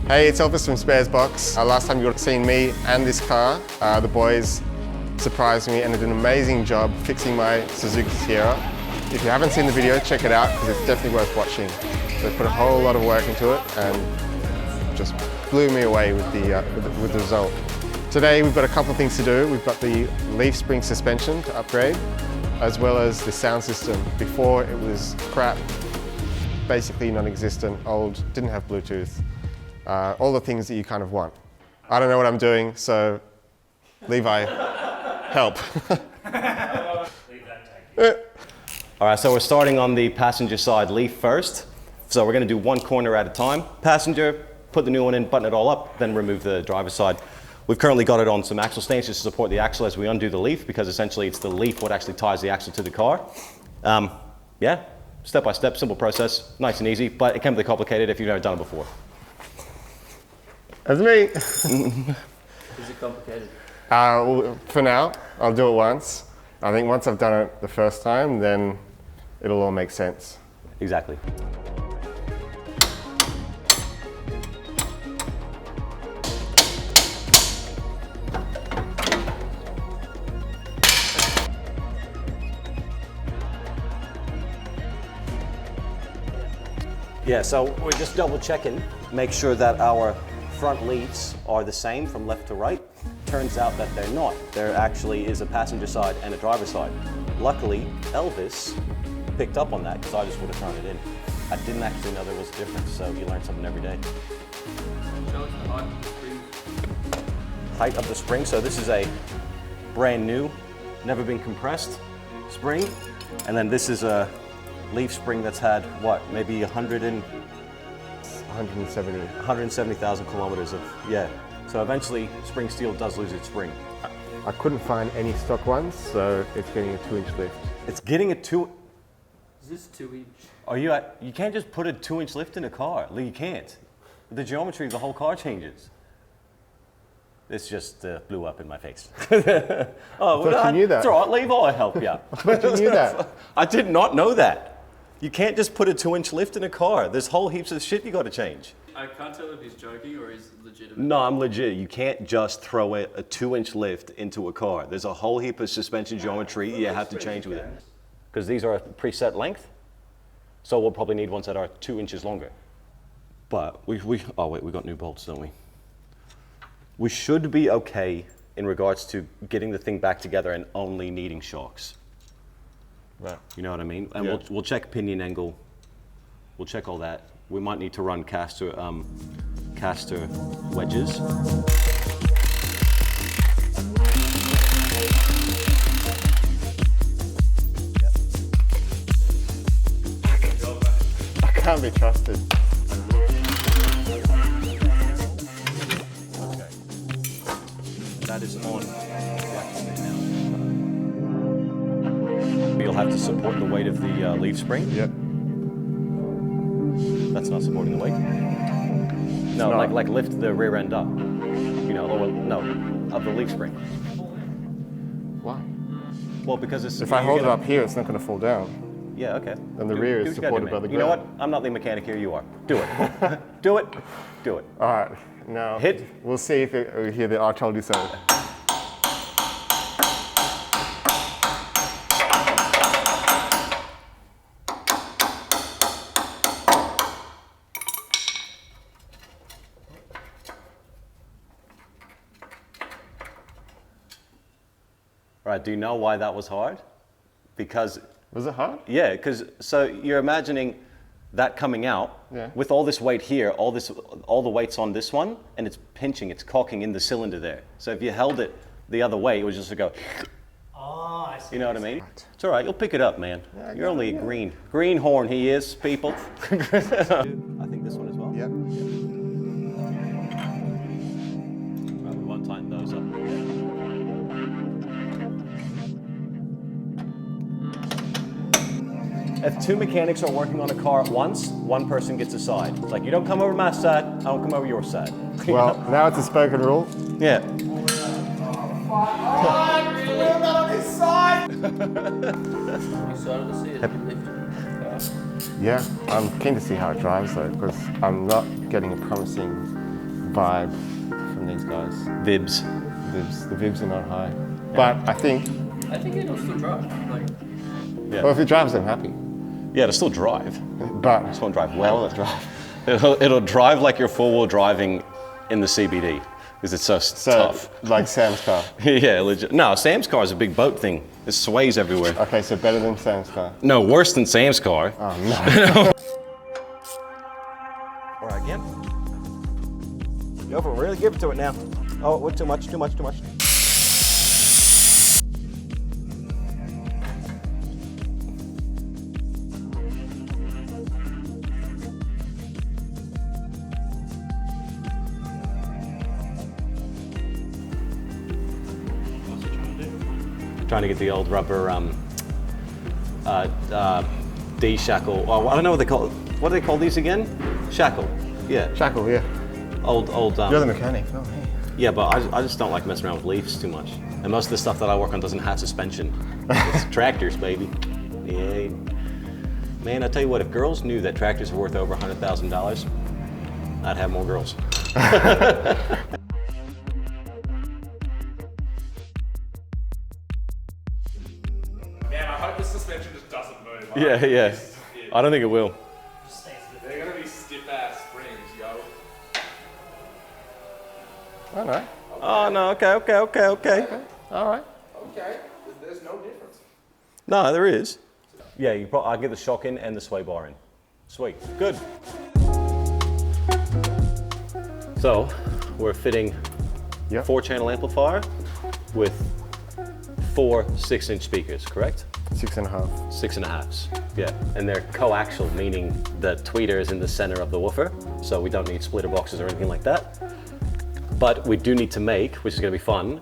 Hey, it's Elvis from Spares Box. Last time you would have seen me and this car, the boys surprised me and did an amazing job fixing my Suzuki Sierra. If you haven't seen the video, check it out because it's definitely worth watching. They put a whole lot of work into it and just blew me away with the result. Today we've got a couple of things to do. We've got the leaf spring suspension to upgrade, as well as the sound system. Before it was crap, basically non-existent, old, didn't have Bluetooth. All the things that you kind of want. I don't know what I'm doing, so Levi, help. All right, so we're starting on the passenger side leaf first. So we're gonna do one corner at a time. Passenger, put the new one in, button it all up, then remove the driver's side. We've currently got it on some axle stands just to support the axle as we undo the leaf, because essentially it's the leaf what actually ties the axle to the car. Yeah, step by step, simple process, nice and easy, but it can be complicated if you've never done it before. That's me. Is it complicated? For now, I'll do it once. I think once I've done it the first time, then it'll all make sense. Exactly. Yeah, so we're just double checking, make sure that our front leads are the same from left to right. Turns out that they're not. There actually is a passenger side and a driver's side. Luckily, Elvis picked up on that because I just would have thrown it in. I didn't actually know there was a difference, so you learn something every day. Show us the height of the spring. Height of the spring, so this is a brand new, never been compressed spring. And then this is a leaf spring that's had, what, maybe 170,000 kilometers of, yeah. So eventually, spring steel does lose its spring. I couldn't find any stock ones, so it's getting a 2-inch lift. It's getting a 2. Is this 2-inch? Are you at, you can't just put a 2-inch lift in a car. You can't. The geometry of the whole car changes. This just blew up in my face. Oh, well, you knew that. It's all right, leave, I'll help you. But you knew that. I did not know that. You can't just put a 2-inch lift in a car. There's whole heaps of shit you got to change. I can't tell if he's joking or he's legitimate. No, I'm legit. You can't just throw a 2-inch lift into a car. There's a whole heap of suspension geometry you have to change with it. Because these are a preset length, so we'll probably need ones that are 2 inches longer. But oh wait, we got new bolts, don't we? We should be okay in regards to getting the thing back together and only needing shocks. Right. You know what I mean? And Yeah. we'll check pinion angle. We'll check all that. We might need to run caster wedges. I can't be trusted. Okay. That is on. You'll have to support the weight of the leaf spring. Yep. That's not supporting the weight. No, like lift the rear end up. You know, or no, of the leaf spring. Why? Well, because it's. If I hold it up here, it's not going to fall down. Yeah, okay. And the rear is supported by the ground. You know what? I'm not the mechanic here, you are. Do it. Do it. Do it. All right, now Hit. We'll see if we hear the I told you so. All right, do you know why that was hard? Because, Was it hard? yeah, because, so you're imagining that coming out Yeah. with all this weight here, all the weight's on this one, and it's pinching, it's cocking in the cylinder there. So if you held it the other way, it would just go, Oh, I see. you know what I mean? It's all right, you'll pick it up, man. Yeah, I You're got only it, a yeah. greenhorn he is, people. I think this one as well. Yep. Right, we won't tighten those up. If two mechanics are working on a car at once, one person gets a side. It's like, you don't come over my side, I don't come over your side. Well, now it's a spoken rule. Yeah. You started to see it lift. Yeah, I'm keen to see how it drives though, because I'm not getting a promising vibe from these guys. Vibs. The vibs are not high. But I think it'll still drive. Like, Yeah. well, if it drives, I'm happy. Yeah, it'll still drive. But Just won't drive well. It'll drive like you're four-wheel driving in the CBD because it's so tough. like Sam's car. Yeah, legit. No, Sam's car is a big boat thing. It sways everywhere. Okay, so better than Sam's car. No, worse than Sam's car. Oh no. All right, again. Go for it. Really give it to it now. Oh, what? Too much. Trying to get the old rubber D-shackle. Oh, I don't know what they call it. What do they call these again? Shackle. Yeah. Shackle, yeah. Old. You're the mechanic, not me. Yeah, but I just don't like messing around with leaves too much. And most of the stuff that I work on doesn't have suspension. It's tractors, baby. Yeah. Man, I tell you what, if girls knew that tractors are worth over $100,000, I'd have more girls. Man, I hope the suspension just doesn't move. Yeah. I don't think it will. They're gonna be stiff ass springs, yo. Oh no. Oh, no, okay. All right. Okay, there's no difference. No, there is. Yeah, I'll get the shock in and the sway bar in. Sweet, good. So, we're fitting Yep. 4-channel amplifier with 4 6-inch speakers, correct? 6.5. 6.5s, yeah. And they're coaxial, meaning the tweeter is in the center of the woofer, so we don't need splitter boxes or anything like that. But we do need to make, which is gonna be fun,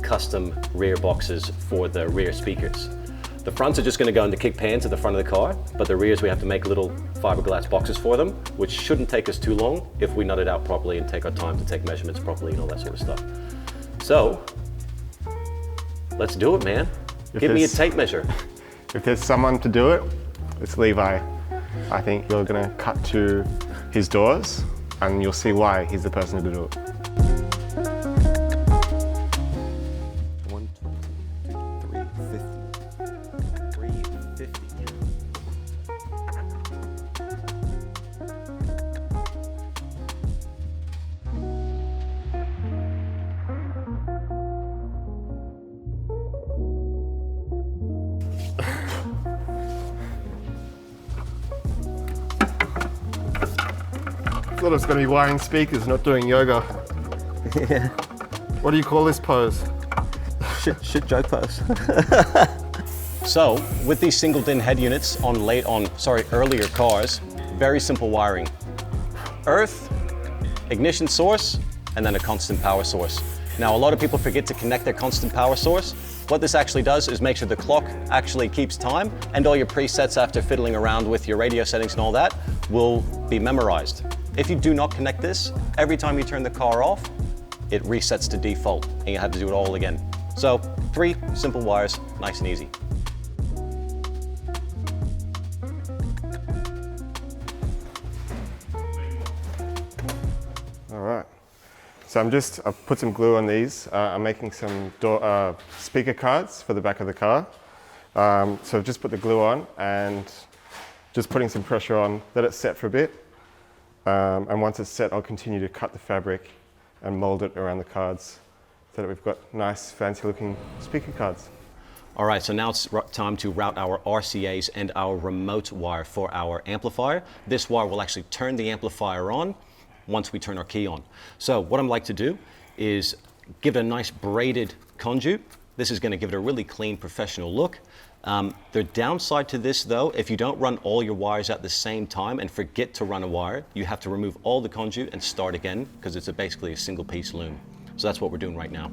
custom rear boxes for the rear speakers. The fronts are just gonna go into kick pans at the front of the car, but the rears we have to make little fiberglass boxes for them, which shouldn't take us too long if we nut it out properly and take our time to take measurements properly and all that sort of stuff. So, let's do it, man. Give me a tape measure. If there's someone to do it, it's Levi. I think you're gonna cut to his doors and you'll see why he's the person to do it. 1, 2, 350. 350. I thought it was gonna be wiring speakers, not doing yoga. Yeah. What do you call this pose? Shit joke pose. So, with these single DIN head units on earlier cars, very simple wiring. Earth, ignition source, and then a constant power source. Now, a lot of people forget to connect their constant power source. What this actually does is make sure the clock actually keeps time and all your presets after fiddling around with your radio settings and all that will be memorized. If you do not connect this, every time you turn the car off, it resets to default and you have to do it all again. So 3 simple wires, nice and easy. All right. So I've put some glue on these. I'm making some speaker cards for the back of the car. So I've just put the glue on and just putting some pressure on, let it set for a bit. And once it's set, I'll continue to cut the fabric and mold it around the cards so that we've got nice, fancy looking speaker cards. All right, so now it's time to route our RCAs and our remote wire for our amplifier. This wire will actually turn the amplifier on once we turn our key on. So what I'd like to do is give it a nice braided conduit. This is going to give it a really clean, professional look. The downside to this though, if you don't run all your wires at the same time and forget to run a wire, you have to remove all the conduit and start again because it's basically a single piece loom. So that's what we're doing right now.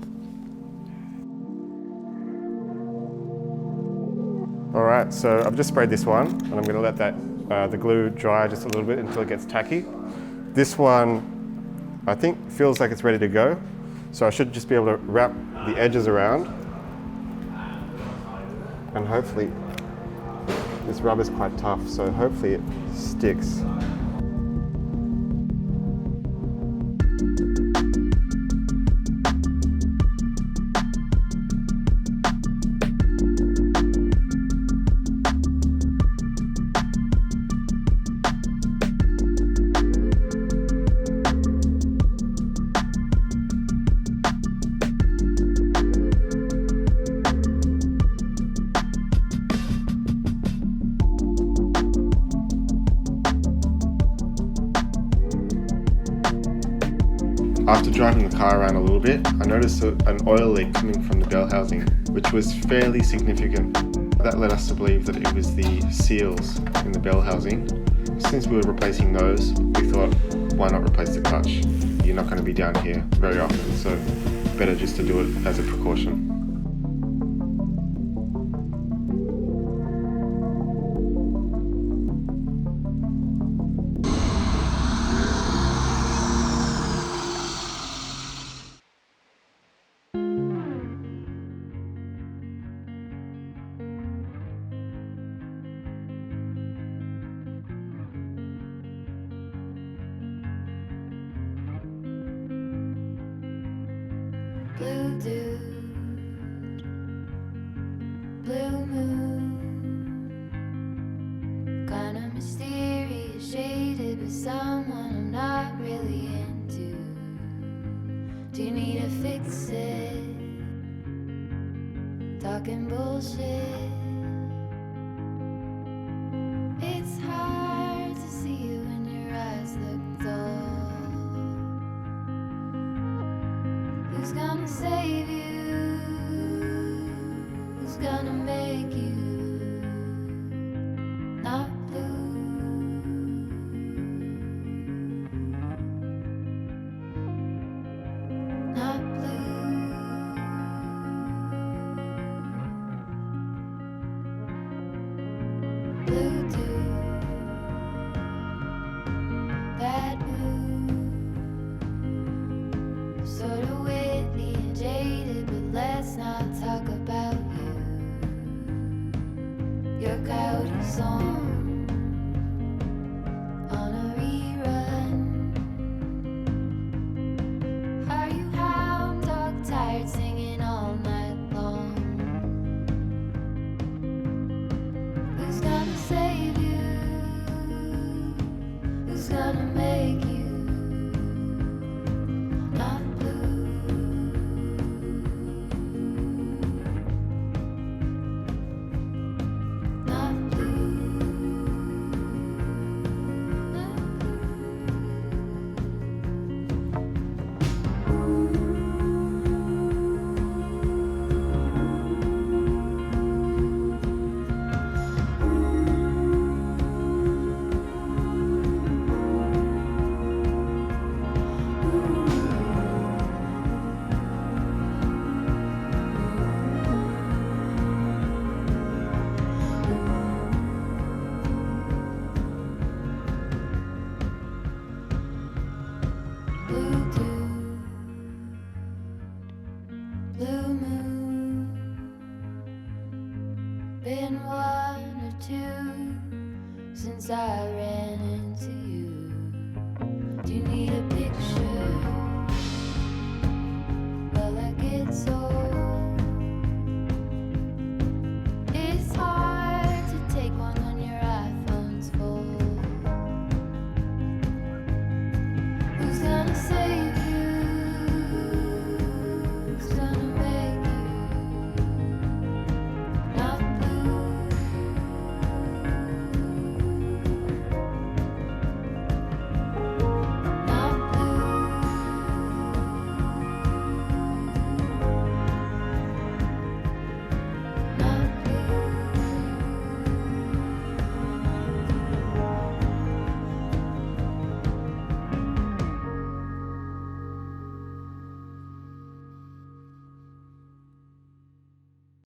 All right, so I've just sprayed this one and I'm gonna let the glue dry just a little bit until it gets tacky. This one, I think, feels like it's ready to go. So I should just be able to wrap the edges around. And hopefully, this rubber's quite tough, so hopefully it sticks. driving the car around a little bit, I noticed an oil leak coming from the bell housing, which was fairly significant. That led us to believe that it was the seals in the bell housing. Since we were replacing those, we thought, why not replace the clutch? You're not going to be down here very often, so better just to do it as a precaution. Blue dude, blue moon, kinda mysterious, shaded with someone I'm not really into. Do you need to fix it? Talking bullshit. It's hard to see you when your eyes look dull. Who's gonna save you? Who's gonna make you not blue? Not blue. Blue dude, that mood, sort of witty and jaded, but let's not talk about you. Your coyote song on a rerun. Are you hound dog tired, singing all night long? Who's gonna save you? Who's gonna make you not blue? Not blue. Not blue dude, blue moon, been one or two since I ran